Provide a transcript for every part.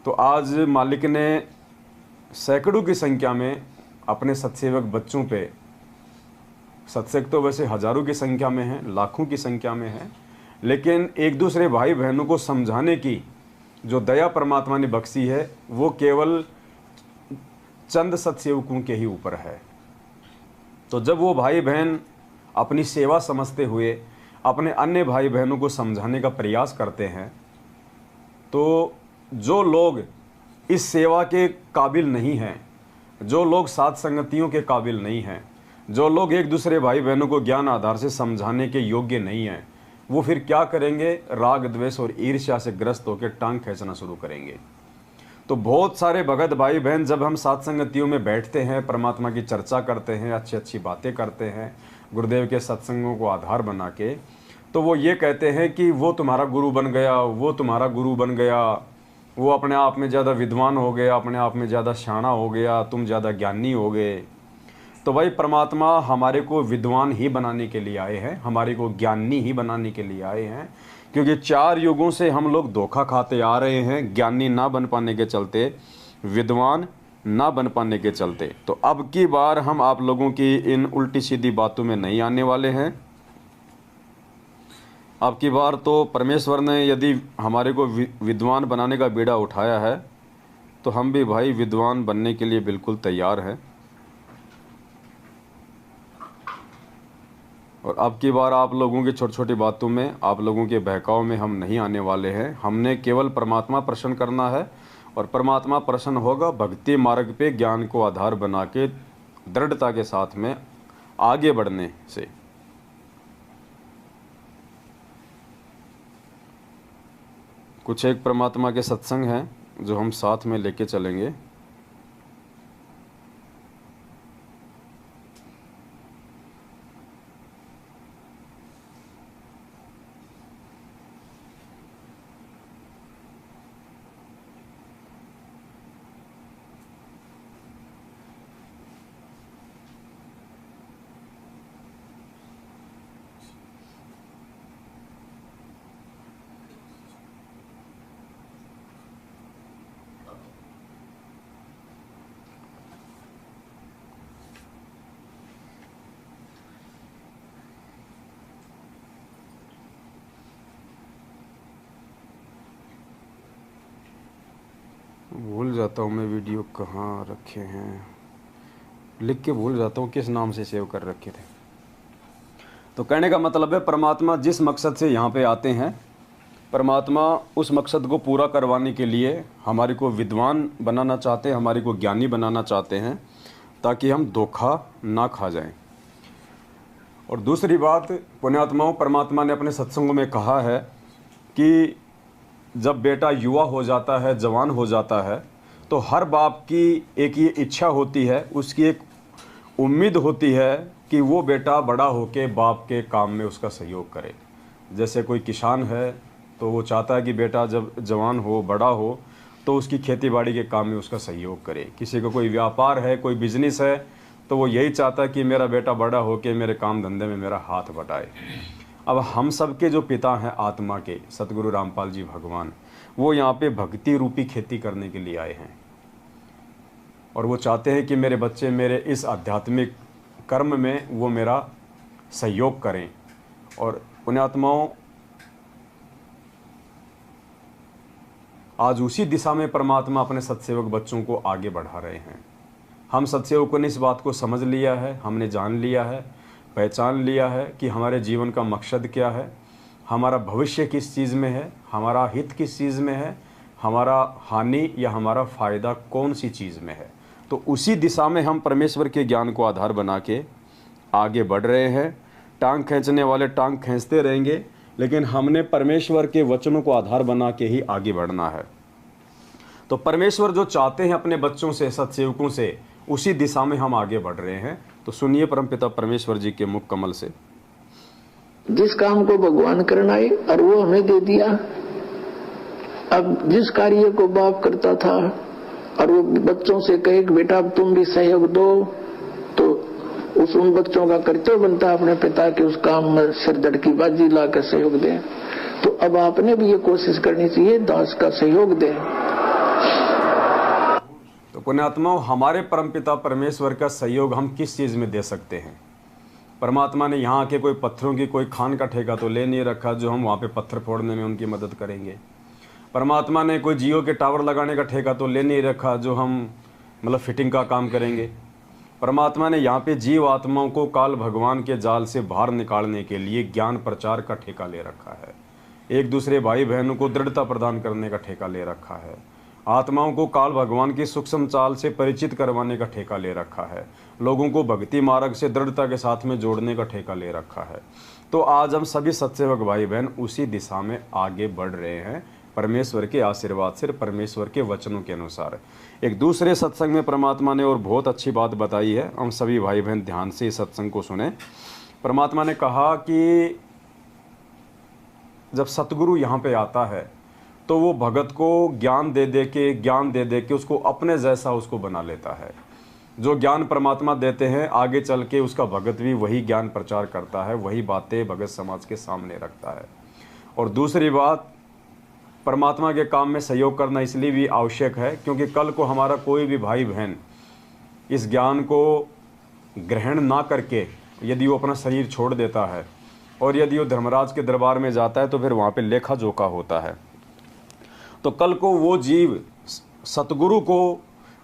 तो आज मालिक ने सैकड़ों की संख्या में अपने सत्सेवक बच्चों पे, सत्सेवक तो वैसे हजारों की संख्या में है, लाखों की संख्या में है, लेकिन एक दूसरे भाई बहनों को समझाने की जो दया परमात्मा ने बख्शी है वो केवल चंद सत्सेवकों के ही ऊपर है। तो जब वो भाई बहन अपनी सेवा समझते हुए अपने अन्य भाई बहनों को समझाने का प्रयास करते हैं, तो जो लोग इस सेवा के काबिल नहीं हैं, जो लोग साथ संगतियों के काबिल नहीं हैं, जो लोग एक दूसरे भाई बहनों को ज्ञान आधार से समझाने के योग्य नहीं हैं, वो फिर क्या करेंगे? राग द्वेष और ईर्ष्या से ग्रस्त होकर टांग खींचना शुरू करेंगे। तो बहुत सारे भगत भाई बहन जब हम साथ संगतियों में बैठते हैं, परमात्मा की चर्चा करते हैं, अच्छी अच्छी बातें करते हैं, गुरुदेव के सत्संगों को आधार बना के, तो वो ये कहते हैं कि वो तुम्हारा गुरु बन गया, वो तुम्हारा गुरु बन गया, वो अपने आप में ज़्यादा विद्वान हो गया, अपने आप में ज़्यादा शाना हो गया, तुम ज़्यादा ज्ञानी हो गए। तो भाई परमात्मा हमारे को विद्वान ही बनाने के लिए आए हैं, हमारे को ज्ञानी ही बनाने के लिए आए हैं, क्योंकि 4 युगों से हम लोग धोखा खाते आ रहे हैं, ज्ञानी ना बन पाने के चलते, विद्वान ना बन पाने के चलते। तो अब की बार हम आप लोगों की इन उल्टी सीधी बातों में नहीं आने वाले हैं। अब की बार तो परमेश्वर ने यदि हमारे को विद्वान बनाने का बीड़ा उठाया है, तो हम भी भाई विद्वान बनने के लिए बिल्कुल तैयार हैं। और अब की बार आप लोगों की छोटी छोटी बातों में, आप लोगों के बहकाव में हम नहीं आने वाले हैं। हमने केवल परमात्मा प्रसन्न करना है, और परमात्मा प्रसन्न होगा भक्ति मार्ग पे ज्ञान को आधार बना के दृढ़ता के साथ में आगे बढ़ने से। कुछ एक परमात्मा के सत्संग हैं जो हम साथ में लेके चलेंगे। भूल जाता हूँ मैं वीडियो कहाँ रखे हैं, लिख के भूल जाता हूँ किस नाम से सेव कर रखे थे। तो कहने का मतलब है परमात्मा जिस मकसद से यहाँ पे आते हैं, परमात्मा उस मकसद को पूरा करवाने के लिए हमारे को विद्वान बनाना चाहते हैं, हमारे को ज्ञानी बनाना चाहते हैं, ताकि हम धोखा ना खा जाएं। और दूसरी बात, पुण्यात्माओं, परमात्मा ने अपने सत्संगों में कहा है कि जब बेटा युवा हो जाता है, जवान हो जाता है, तो हर बाप की एक ये इच्छा होती है, उसकी एक उम्मीद होती है कि वो बेटा बड़ा होके बाप के काम में उसका सहयोग करे। जैसे कोई किसान है तो वो चाहता है कि बेटा जब जवान हो, बड़ा हो, तो उसकी खेती बाड़ी के काम में उसका सहयोग करे। किसी का कोई व्यापार है, कोई बिजनेस है, तो वो यही चाहता है कि मेरा बेटा बड़ा होके मेरे काम धंधे में मेरा हाथ बटाए। अब हम सब के जो पिता हैं आत्मा के, सतगुरु रामपाल जी भगवान, वो यहाँ पे भक्ति रूपी खेती करने के लिए आए हैं, और वो चाहते हैं कि मेरे बच्चे मेरे इस आध्यात्मिक कर्म में वो मेरा सहयोग करें। और पुण्यात्माओं, आज उसी दिशा में परमात्मा अपने सत्सेवक बच्चों को आगे बढ़ा रहे हैं। हम सत्सेवकों ने इस बात को समझ लिया है, हमने जान लिया है, पहचान लिया है कि हमारे जीवन का मकसद क्या है, हमारा भविष्य किस चीज़ में है, हमारा हित किस चीज़ में है, हमारा हानि या हमारा फ़ायदा कौन सी चीज़ में है। तो उसी दिशा में हम परमेश्वर के ज्ञान को आधार बना के आगे बढ़ रहे हैं। टांग खींचने वाले टांग खींचते रहेंगे, लेकिन हमने परमेश्वर के वचनों को आधार बना के ही आगे बढ़ना है। तो परमेश्वर जो चाहते हैं अपने बच्चों से, सत्सेवकों से, उसी दिशा में हम आगे बढ़ रहे हैं। तो सुनिए परमपिता परमेश्वर जी के मुख कमल से। जिस काम को भगवान करना है और वो हमें दे दिया। अब जिस कार्य को बाप करता था और वो बच्चों से कहे कि बेटा अब तुम भी सहयोग दो, तो उन बच्चों का कर्तव्य बनता है अपने पिता के उस काम में सिरदर्द की बाजी ला कर सहयोग दें। तो अब आपने भी ये कोशिश करनी चाहिए दास का सहयोग दें। तो पुण्यात्माओं, हमारे परमपिता परमेश्वर का सहयोग हम किस चीज़ में दे सकते हैं? परमात्मा ने यहाँ के कोई पत्थरों की कोई खान का ठेका तो ले नहीं रखा जो हम वहाँ पे पत्थर फोड़ने में उनकी मदद करेंगे। परमात्मा ने कोई जियो के टावर लगाने का ठेका तो ले नहीं रखा जो हम मतलब फिटिंग का काम करेंगे। परमात्मा ने यहाँ पे जीव आत्माओं को काल भगवान के जाल से बाहर निकालने के लिए ज्ञान प्रचार का ठेका ले रखा है, एक दूसरे भाई बहनों को दृढ़ता प्रदान करने का ठेका ले रखा है, आत्माओं को काल भगवान की सूक्ष्म चाल से परिचित करवाने का ठेका ले रखा है, लोगों को भक्ति मार्ग से दृढ़ता के साथ में जोड़ने का ठेका ले रखा है। तो आज हम सभी सत्सेवक भाई बहन उसी दिशा में आगे बढ़ रहे हैं, परमेश्वर के आशीर्वाद से, परमेश्वर के वचनों के अनुसार। एक दूसरे सत्संग में परमात्मा ने और बहुत अच्छी बात बताई है, हम सभी भाई बहन ध्यान से इस सत्संग को सुने। परमात्मा ने कहा कि जब सतगुरु यहाँ पे आता है तो वो भगत को ज्ञान दे दे के उसको अपने जैसा उसको बना लेता है। जो ज्ञान परमात्मा देते हैं आगे चल के उसका भगत भी वही ज्ञान प्रचार करता है, वही बातें भगत समाज के सामने रखता है। और दूसरी बात, परमात्मा के काम में सहयोग करना इसलिए भी आवश्यक है क्योंकि कल को हमारा कोई भी भाई बहन इस ज्ञान को ग्रहण ना करके यदि वो अपना शरीर छोड़ देता है और यदि वो धर्मराज के दरबार में जाता है तो फिर वहाँ पे लेखा जोखा होता है। तो कल को वो जीव सतगुरु को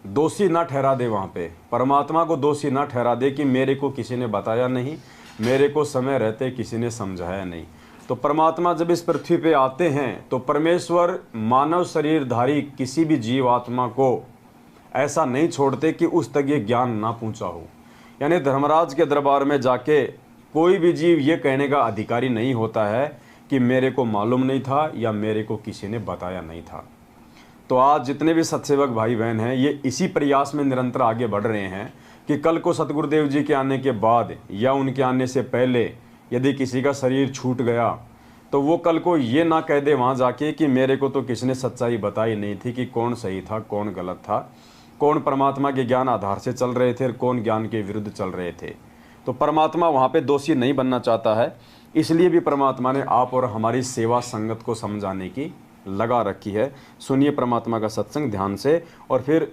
दोषी ना ठहरा दे, वहाँ पे परमात्मा को दोषी ना ठहरा दे कि मेरे को किसी ने बताया नहीं, मेरे को समय रहते किसी ने समझाया नहीं। तो परमात्मा जब इस पृथ्वी पे आते हैं तो परमेश्वर मानव शरीरधारी किसी भी जीव आत्मा को ऐसा नहीं छोड़ते कि उस तक ये ज्ञान ना पहुँचा हो। यानी धर्मराज के दरबार में जाके कोई भी जीव ये कहने का अधिकारी नहीं होता है कि मेरे को मालूम नहीं था या मेरे को किसी ने बताया नहीं था। तो आज जितने भी सत्सेवक भाई बहन हैं ये इसी प्रयास में निरंतर आगे बढ़ रहे हैं कि कल को सतगुरुदेव जी के आने के बाद या उनके आने से पहले यदि किसी का शरीर छूट गया तो वो कल को ये ना कह दे वहाँ जाके कि मेरे को तो किसी ने सच्चाई बताई नहीं थी कि कौन सही था कौन गलत था, कौन परमात्मा के ज्ञान आधार से चल रहे थे और कौन ज्ञान के विरुद्ध चल रहे थे। तो परमात्मा वहाँ पे दोषी नहीं बनना चाहता है, इसलिए भी परमात्मा ने आप और हमारी सेवा संगत को समझाने की लगा रखी है। सुनिए परमात्मा का सत्संग ध्यान से, और फिर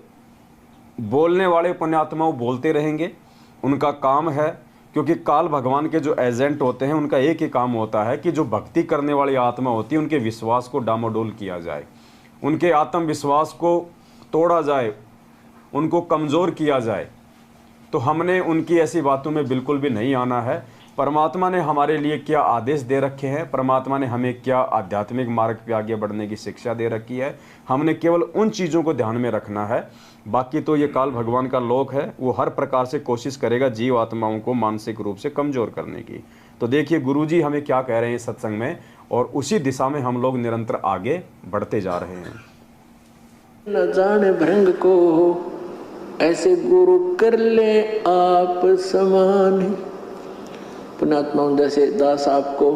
बोलने वाले पुण्यात्माओं बोलते रहेंगे, उनका काम है, क्योंकि काल भगवान के जो एजेंट होते हैं उनका एक ही काम होता है कि जो भक्ति करने वाली आत्मा होती है उनके विश्वास को डामाडोल किया जाए, उनके आत्मविश्वास को तोड़ा जाए, उनको कमज़ोर किया जाए। तो हमने उनकी ऐसी बातों में बिल्कुल भी नहीं आना है। परमात्मा ने हमारे लिए क्या आदेश दे रखे हैं, परमात्मा ने हमें क्या आध्यात्मिक मार्ग पे आगे बढ़ने की शिक्षा दे रखी है, हमने केवल उन चीज़ों को ध्यान में रखना है। बाकी तो ये काल भगवान का लोक है, वो हर प्रकार से कोशिश करेगा जीव आत्माओं को मानसिक रूप से कमज़ोर करने की। तो देखिए गुरुजी हमें क्या कह रहे हैं सत्संग में, और उसी दिशा में हम लोग निरंतर आगे बढ़ते जा रहे हैं। न जाने भृंग को ऐसे गुरु कर ले आप समान। पुण्यात्माओं जैसे दास आपको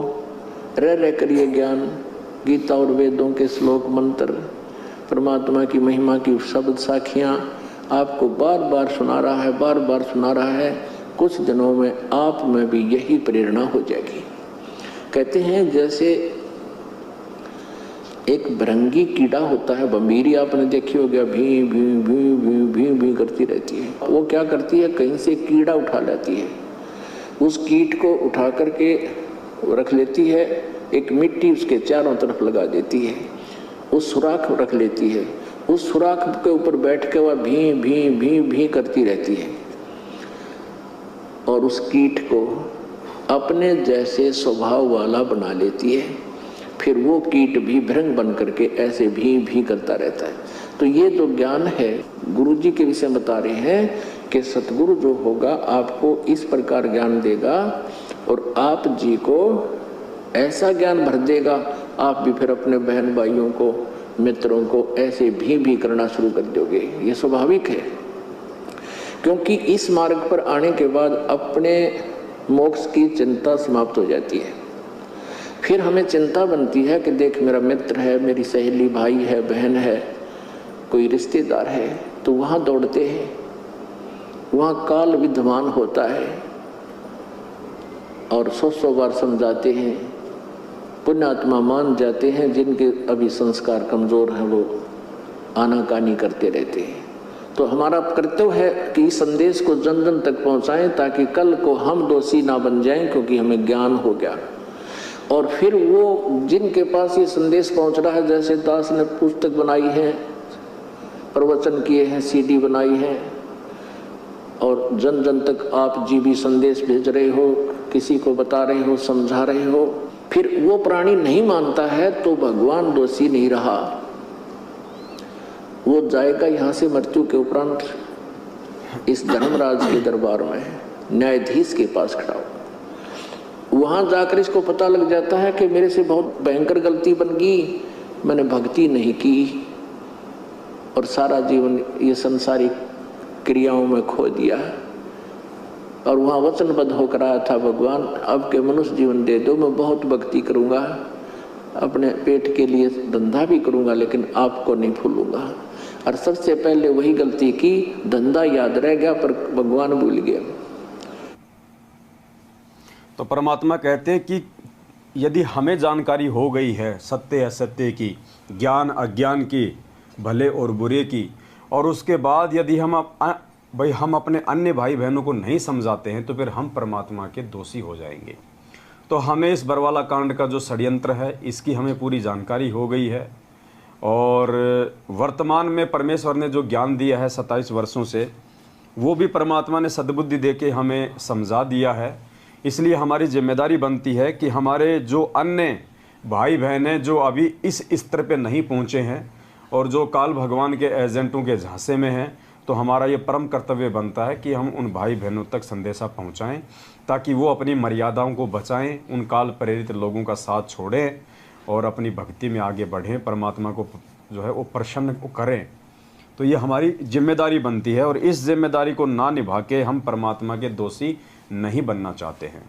रह कर ये ज्ञान, गीता और वेदों के श्लोक मंत्र, परमात्मा की महिमा की शब्द साखियाँ आपको बार बार सुना रहा है, बार बार सुना रहा है। कुछ दिनों में आप में भी यही प्रेरणा हो जाएगी। कहते हैं जैसे एक भृंगी कीड़ा होता है, बम्बीरी आपने देखी हो गया, भी भी भी भी भी भी करती रहती है। वो क्या करती है, कहीं से कीड़ा उठा लेती है, उस कीट को उठा करके रख लेती है, एक मिट्टी उसके चारों तरफ लगा देती है, उस सुराख रख लेती है, उस सुराख के ऊपर बैठ के वह भी भी भी भी करती रहती है और उस कीट को अपने जैसे स्वभाव वाला बना लेती है। फिर वो कीट भी भृंग बन करके ऐसे भी करता रहता है। तो ये जो ज्ञान है गुरु जी के विषय बता रहे हैं कि सतगुरु जो होगा आपको इस प्रकार ज्ञान देगा और आप जी को ऐसा ज्ञान भर देगा, आप भी फिर अपने बहन भाइयों को मित्रों को ऐसे भी करना शुरू कर दोगे। ये स्वाभाविक है, क्योंकि इस मार्ग पर आने के बाद अपने मोक्ष की चिंता समाप्त हो जाती है। फिर हमें चिंता बनती है कि देख मेरा मित्र है, मेरी सहेली, भाई है, बहन है, कोई रिश्तेदार है, तो वहाँ दौड़ते हैं, वहाँ काल विद्यमान होता है और 100 बार समझाते हैं, पुण्यात्मा मान जाते हैं, जिनके अभी संस्कार कमज़ोर हैं वो आनाकानी करते रहते हैं। तो हमारा कर्तव्य है कि इस संदेश को जन जन तक पहुंचाएं, ताकि कल को हम दोषी ना बन जाएं, क्योंकि हमें ज्ञान हो गया। और फिर वो जिनके पास ये संदेश पहुंच रहा है, जैसे दास ने पुस्तक बनाई है, प्रवचन किए हैं, सीडी बनाई है, और जन जन तक आप जी भी संदेश भेज रहे हो, किसी को बता रहे हो, समझा रहे हो, फिर वो प्राणी नहीं मानता है तो भगवान दोषी नहीं रहा। वो जाएगा यहाँ से मृत्यु के उपरांत इस धर्मराज के दरबार में, न्यायाधीश के पास खड़ा हो। वहां जाकर इसको पता लग जाता है कि मेरे से बहुत भयंकर गलती बन गई, मैंने भक्ति नहीं की और सारा जीवन ये संसारिक क्रियाओं में खो दिया। और वहाँ वचनबद्ध होकर आया था, भगवान अब के मनुष्य जीवन दे दो, मैं बहुत भक्ति करूँगा, अपने पेट के लिए धंधा भी करूँगा, लेकिन आपको नहीं भूलूंगा। और सबसे पहले वही गलती की, धंधा याद रह गया पर भगवान भूल गया। तो परमात्मा कहते हैं कि यदि हमें जानकारी हो गई है सत्य असत्य की, ज्ञान अज्ञान की, भले और बुरे की, और उसके बाद यदि हम अपने अन्य भाई बहनों को नहीं समझाते हैं, तो फिर हम परमात्मा के दोषी हो जाएंगे। तो हमें इस बरवाला कांड का जो षड्यंत्र है, इसकी हमें पूरी जानकारी हो गई है। और वर्तमान में परमेश्वर ने जो ज्ञान दिया है 27 वर्षों से, वो भी परमात्मा ने सद्बुद्धि दे के हमें समझा दिया है। इसलिए हमारी जिम्मेदारी बनती है कि हमारे जो अन्य भाई बहन हैं, जो अभी इस स्तर पे नहीं पहुँचे हैं और जो काल भगवान के एजेंटों के झांसे में हैं, तो हमारा ये परम कर्तव्य बनता है कि हम उन भाई बहनों तक संदेशा पहुंचाएं, ताकि वो अपनी मर्यादाओं को बचाएं, उन काल प्रेरित लोगों का साथ छोड़ें और अपनी भक्ति में आगे बढ़ें, परमात्मा को जो है वो प्रसन्न करें। तो ये हमारी जिम्मेदारी बनती है, और इस जिम्मेदारी को ना निभा के हम परमात्मा के दोषी नहीं बनना चाहते हैं।